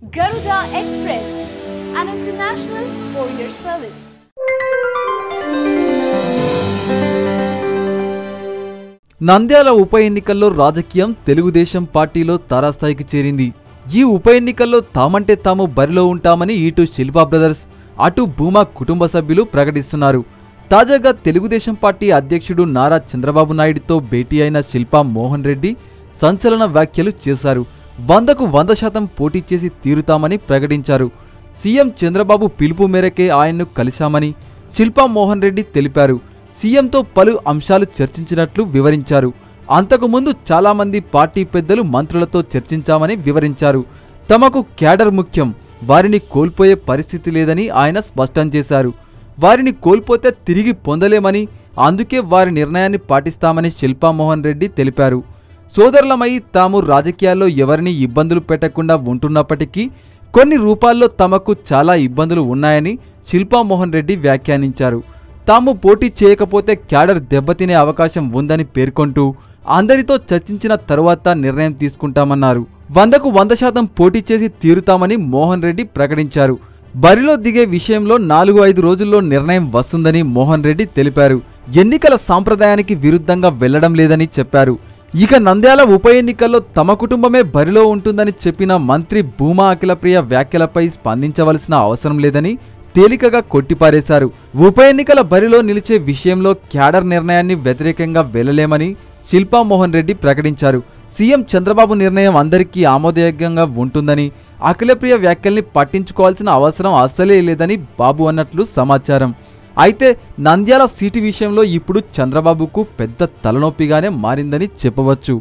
Garuda Express, an international courier service. Nandyal ఉప ఎన్నికల్లో రాజకీయం తెలుగుదేశం పార్టీలో తారాస్థాయికి చేరింది. ఈ ఉప ఎన్నికల్లో తామంటే తాము బరిలో ఉంటామని ఇటు శిల్పా బ్రదర్స్, అటు భూమా కుటుంబ సభ్యులు ప్రకటిస్తున్నారు. తాజాగా తెలుగుదేశం పార్టీ అధ్యక్షుడు నారా చంద్రబాబు నాయుడుతో భేటీ అయిన శిల్పా మోహన్ రెడ్డి సంచలన వ్యాఖ్యలు చేశారు. 100కు 100% పోటీ చేసి తీరుతామని ప్రకటించారు. సీఎం చంద్రబాబు పిలుపు మేరకే ఆయన్ను కలిశామని శిల్పా మోహన్ రెడ్డి తెలిపారు. సీఎంతో పలు అంశాలు చర్చించినట్లు వివరించారు. అంతకుముందు చాలామంది పార్టీ పెద్దలు, మంత్రులతో చర్చించామని వివరించారు. తమకు క్యాడర్ ముఖ్యం, వారిని కోల్పోయే పరిస్థితి లేదని ఆయన స్పష్టం చేశారు. వారిని కోల్పోతే తిరిగి పొందలేమని, అందుకే వారి నిర్ణయాన్ని పాటిస్తామని శిల్పా మోహన్ రెడ్డి తెలిపారు. సోదరులమై తాము రాజకీయాల్లో ఎవరిని ఇబ్బందులు పెట్టకుండా ఉంటున్నప్పటికీ కొన్ని రూపాల్లో తమకు చాలా ఇబ్బందులు ఉన్నాయని శిల్పా మోహన్ రెడ్డి వ్యాఖ్యానించారు. తాము పోటీ చేయకపోతే క్యాడర్ దెబ్బతినే అవకాశం ఉందని పేర్కొంటూ అందరితో చర్చించిన తరువాత నిర్ణయం తీసుకుంటామన్నారు. 100కు 100% పోటీ చేసి తీరుతామని మోహన్ రెడ్డి ప్రకటించారు. బరిలో దిగే విషయంలో 4-5 రోజుల్లో నిర్ణయం వస్తుందని మోహన్ రెడ్డి తెలిపారు. ఎన్నికల సాంప్రదాయానికి విరుద్ధంగా వెళ్లడం లేదని చెప్పారు. ఇక నంద్యాల ఉప ఎన్నికల్లో తమ కుటుంబమే బరిలో ఉంటుందని చెప్పిన మంత్రి భూమా అఖిలప్రియ వ్యాఖ్యలపై స్పందించవలసిన అవసరం లేదని తేలికగా కొట్టిపారేశారు. ఉప ఎన్నికల బరిలో నిలిచే విషయంలో క్యాడర్ నిర్ణయాన్ని వ్యతిరేకంగా వెళ్లలేమని శిల్పా మోహన్ రెడ్డి ప్రకటించారు. సీఎం చంద్రబాబు నిర్ణయం అందరికీ ఆమోదయోగ్యంగా ఉంటుందని, అఖిలప్రియ వ్యాఖ్యల్ని పట్టించుకోవాల్సిన అవసరం అస్సలే లేదని బాబు అన్నట్లు సమాచారం. అయితే నంద్యాల సీటు విషయంలో ఇప్పుడు చంద్రబాబుకు పెద్ద తలనొప్పిగానే మారిందని చెప్పవచ్చు.